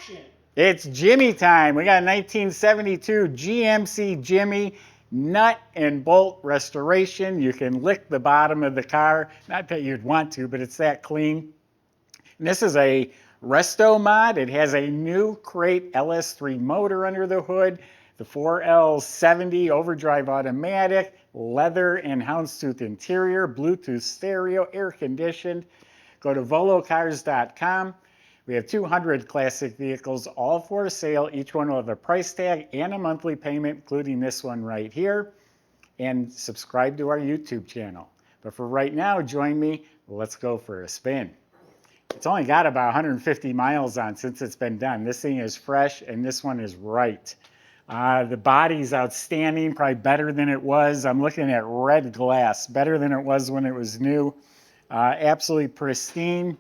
action. It's Jimmy time. We got a 1972 GMC Jimmy nut and bolt restoration. You can lick the bottom of the car. Not that you'd want to, but it's that clean. And this is a restomod. It has a new crate LS3 motor under the hood, the 4L70 overdrive automatic, leather and houndstooth interior, Bluetooth stereo, air conditioned. Go to volocars.com. We have 200 classic vehicles, all for sale. Each one will have a price tag and a monthly payment, including this one right here. And subscribe to our YouTube channel. But for right now, join me. Let's go for a spin. It's only got about 150 miles on since it's been done. This thing is fresh, and this one is right. The body's outstanding, probably better than it was. I'm looking at red glass, better than it was when it was new. Absolutely pristine.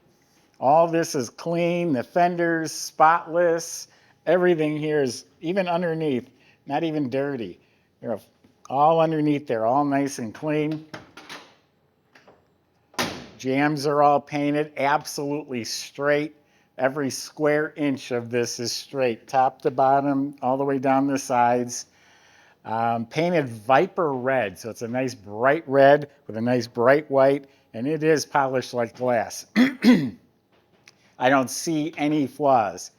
All this is clean, the fenders, spotless. Everything here is, even underneath, not even dirty. They're all underneath there, all nice and clean. Jams are all painted, absolutely straight. Every square inch of this is straight, top to bottom, all the way down the sides. Painted Viper red, so it's a nice bright red with a nice bright white, and it is polished like glass. I don't see any flaws.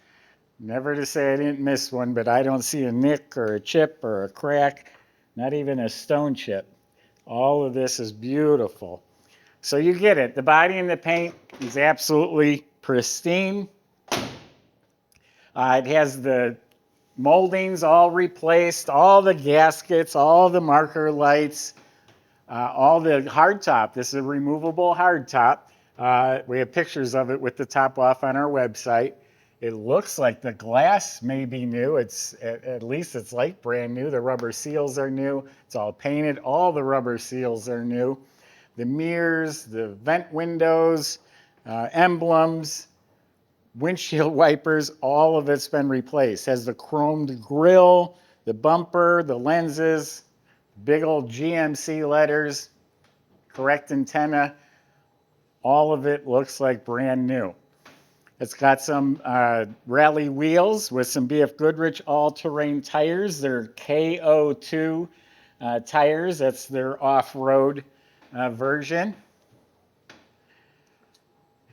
Never to say I didn't miss one, but I don't see a nick or a chip or a crack, not even a stone chip. All of this is beautiful. So you get it. The body and the paint is absolutely pristine. It has the moldings all replaced, all the gaskets, all the marker lights, all the hardtop. This is a removable hardtop. We have pictures of it with the top off on our website. It looks like the glass may be new. It's at least it's like brand new. The rubber seals are new. It's all painted. All the rubber seals are new. The mirrors, the vent windows, emblems, windshield wipers, all of it's been replaced. Has the chromed grille, the bumper, the lenses, big old GMC letters, correct antenna. All of it looks like brand new. It's got some rally wheels with some BF Goodrich all-terrain tires. They're KO2 tires. That's their off-road version.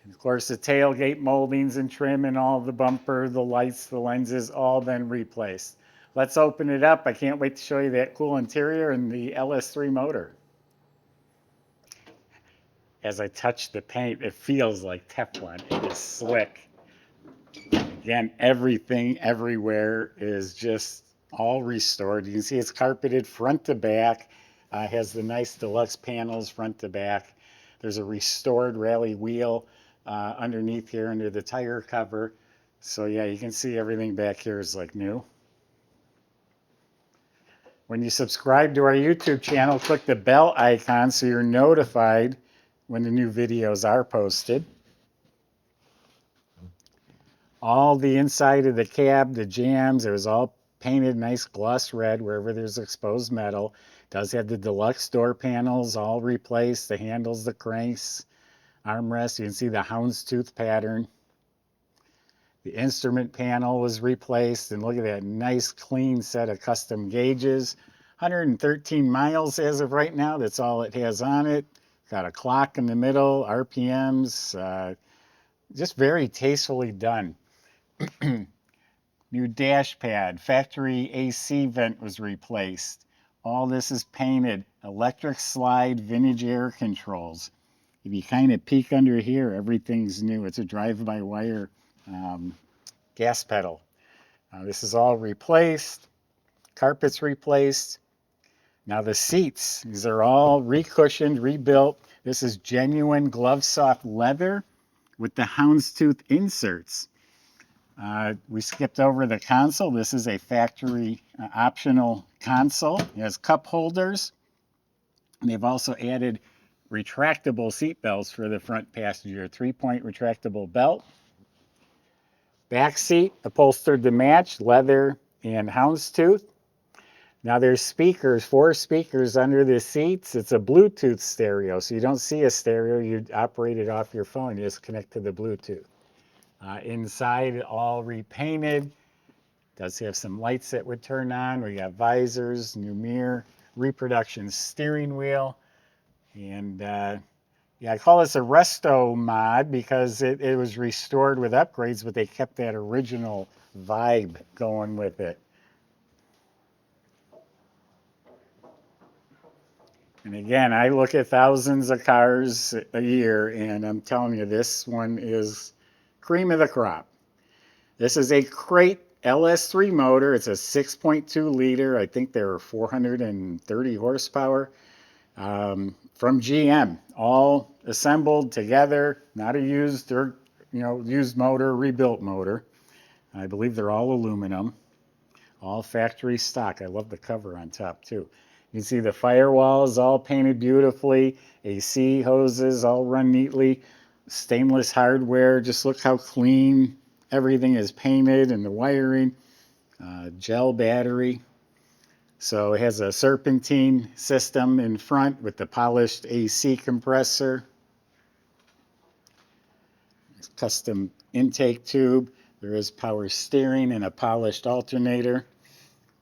And of course, the tailgate moldings and trim and all the bumper, the lights, the lenses, all been replaced. Let's open it up. I can't wait to show you that cool interior and the LS3 motor. As I touch the paint, it feels like Teflon. It is slick. Again, everything everywhere is just all restored. You can see it's carpeted front to back. Has the nice deluxe panels front to back. There's a restored rally wheel underneath here under the tire cover. So yeah, you can see everything back here is like new. When you subscribe to our YouTube channel, click the bell icon so you're notified when the new videos are posted. All the inside of the cab, the jams, it was all painted nice gloss red wherever there's exposed metal. It does have the deluxe door panels all replaced, the handles, the cranks, armrests. You can see the houndstooth pattern. The instrument panel was replaced, and look at that nice clean set of custom gauges. 113 miles as of right now, that's all it has on it. Got a clock in the middle, RPMs, just very tastefully done. New dash pad, factory AC vent was replaced. All this is painted. Electric slide, vintage air controls. If you kind of peek under here, everything's new. It's a drive-by-wire gas pedal. This is all replaced. Carpets replaced. Now the seats, these are all recushioned, rebuilt. This is genuine glove soft leather with the houndstooth inserts. We skipped over the console. This is a factory optional console. It has cup holders. And they've also added retractable seat belts for the front passenger. 3-point retractable belt. Back seat upholstered to match, leather and houndstooth. Now there's speakers, 4 speakers under the seats. It's a Bluetooth stereo, so you don't see a stereo. You operate it off your phone. You just connect to the Bluetooth. Inside, all repainted. Does have some lights that would turn on. We got visors, new mirror, reproduction steering wheel. And yeah, I call this a resto mod because it was restored with upgrades, but they kept that original vibe going with it. And again, I look at thousands of cars a year, and I'm telling you, this one is cream of the crop. This is a crate LS3 motor. It's a 6.2 liter. I think they're 430 horsepower from GM, all assembled together, not a used or used motor, rebuilt motor. I believe they're all aluminum, all factory stock. I love the cover on top too. You can see the firewalls all painted beautifully, AC hoses all run neatly, stainless hardware. Just look how clean everything is painted, and the wiring, gel battery. So it has a serpentine system in front with the polished AC compressor. Custom intake tube. There is power steering and a polished alternator.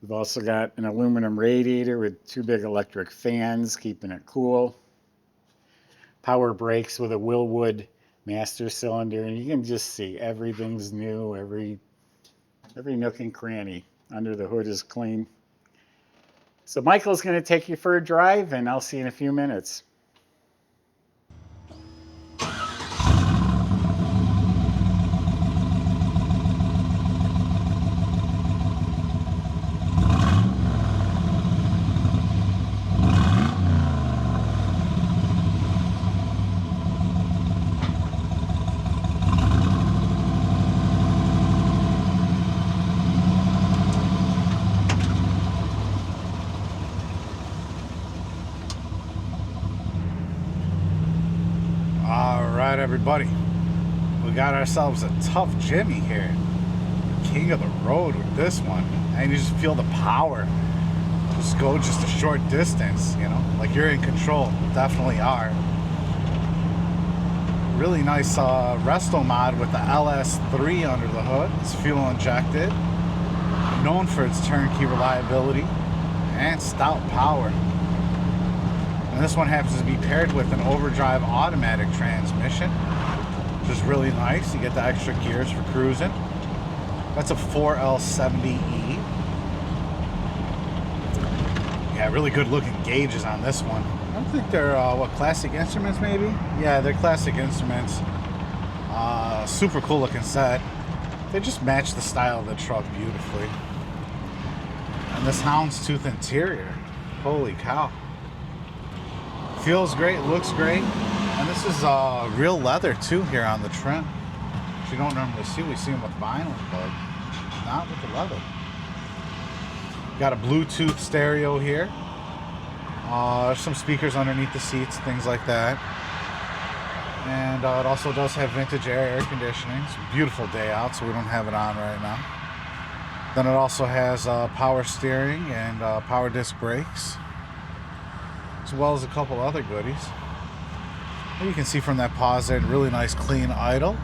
We've also got an aluminum radiator with 2 big electric fans keeping it cool. Power brakes with a Willwood master cylinder, and you can just see everything's new. Every nook and cranny under the hood is clean. So Michael's going to take you for a drive, and I'll see you in a few minutes. Alright everybody, we got ourselves a tough Jimmy here. King of the road with this one. And you just feel the power. Just go just a short distance, like you're in control. Definitely are. Really nice resto mod with the LS3 under the hood. It's fuel injected. Known for its turnkey reliability and stout power. And this one happens to be paired with an overdrive automatic transmission, which is really nice. You get the extra gears for cruising. That's a 4L70E. Yeah, really good looking gauges on this one. I don't think they're, classic instruments maybe? Yeah, they're classic instruments. Super cool looking set. They just match the style of the truck beautifully. And this houndstooth interior. Holy cow. Feels great, looks great, and this is real leather too here on the trim, which you don't normally see. We see them with vinyl, but not with the leather. Got a Bluetooth stereo here. There's some speakers underneath the seats, things like that. And it also does have vintage air conditioning. It's a beautiful day out, so we don't have it on right now. Then it also has power steering and power disc brakes, as well as a couple other goodies. And you can see from that pause there, really nice clean idle.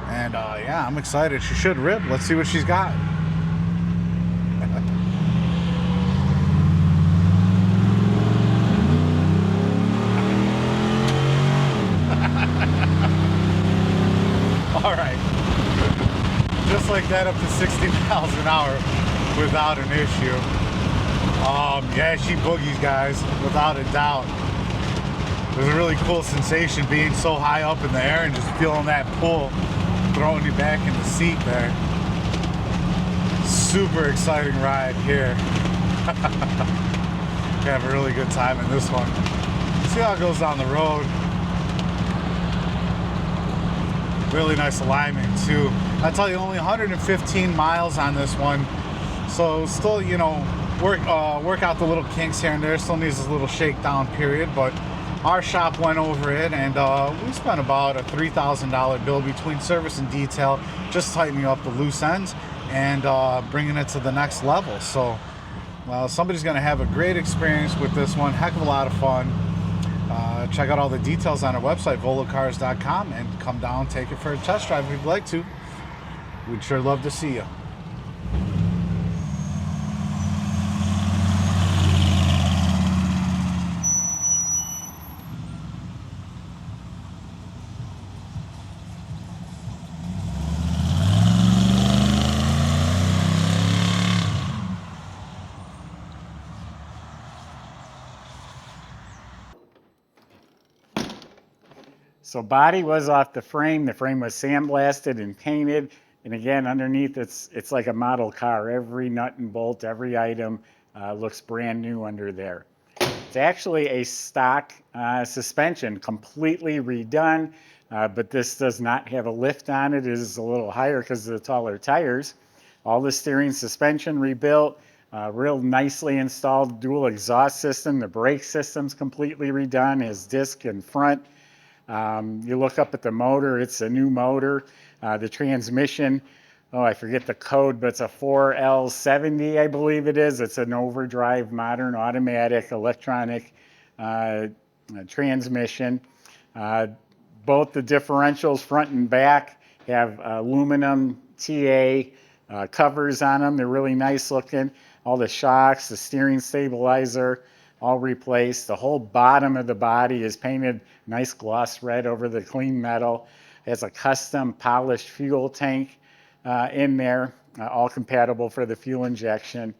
And yeah, I'm excited. She should rip. Let's see what she's got. All right, just like that, up to 60 miles an hour without an issue. Yeah, she boogies, guys, without a doubt. There's a really cool sensation being so high up in the air and just feeling that pull, throwing you back in the seat there. Super exciting ride here. Gonna have a really good time in this one. See how it goes down the road. Really nice alignment too. I tell you, only 115 miles on this one, so still, work out the little kinks here and there. Still needs this little shakedown period, but our shop went over it, and we spent about a $3,000 bill between service and detail, just tightening up the loose ends and bringing it to the next level. So somebody's going to have a great experience with this one. Heck of a lot of fun. Check out all the details on our website, volocars.com, and come down, take it for a test drive if you'd like to. We'd sure love to see you. So body was off the frame. The frame was sandblasted and painted. And again, underneath, it's like a model car. Every nut and bolt, every item looks brand new under there. It's actually a stock suspension, completely redone, but this does not have a lift on it. It is a little higher because of the taller tires. All the steering suspension rebuilt, real nicely installed dual exhaust system. The brake system's completely redone, has disc in front. You look up at the motor, it's a new motor. The transmission, oh, I forget the code, but it's a 4L70, I believe it is. It's an overdrive, modern, automatic, electronic transmission. Both the differentials, front and back, have aluminum TA covers on them. They're really nice looking. All the shocks, the steering stabilizer, all replaced. The whole bottom of the body is painted nice gloss red over the clean metal. It has a custom polished fuel tank in there, all compatible for the fuel injection.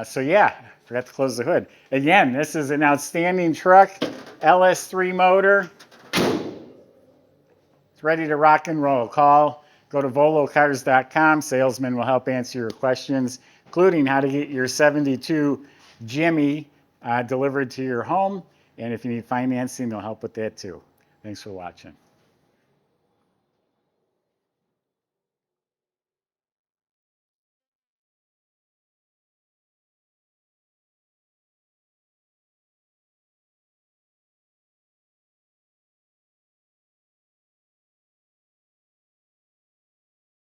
So yeah, forgot to close the hood. Again, this is an outstanding truck, LS3 motor. It's ready to rock and roll. Go to volocars.com. Salesman will help answer your questions, including how to get your 72 Jimmy delivered to your home. And if you need financing, they'll help with that too. Thanks for watching.